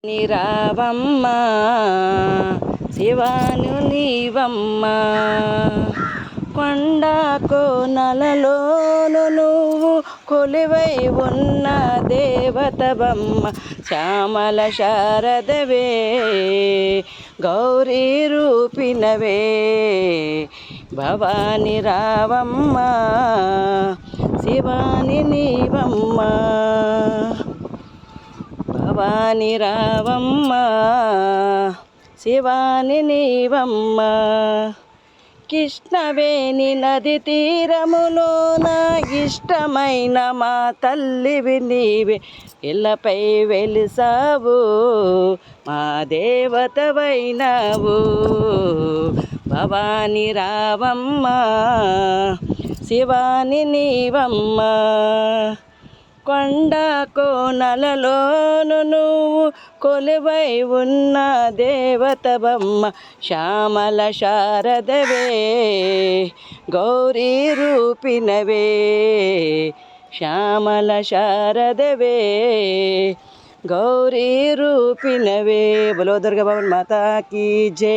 నీరావమ్మ శివాను నీవమ్మ కొండ కోనలలోను నువ్వు కొలువై ఉన్న దేవతవమ్మ శ్యామల శారదవే గౌరీ రూపినవే భవాని రావమ్మ శివాని నీవమ్మ భవాని రావమ్మ శివాని నీవమ్మ కృష్ణవేణి నది తీరములోన ఇష్టమైన మా తల్లివి నీవే ఇళ్ళపై వెలిసావు మా దేవతవైనావు భవాని రావమ్మ శివాని నీవమ్మ కొండ కోనలలోను నువ్వు కొలువై ఉన్న దేవతవమ్మ శ్యామల శారదవే గౌరీ రూపినవే శ్యామల శారదవే గౌరీ రూపినవే బలో దుర్గా భవన్ మాతాకి జై.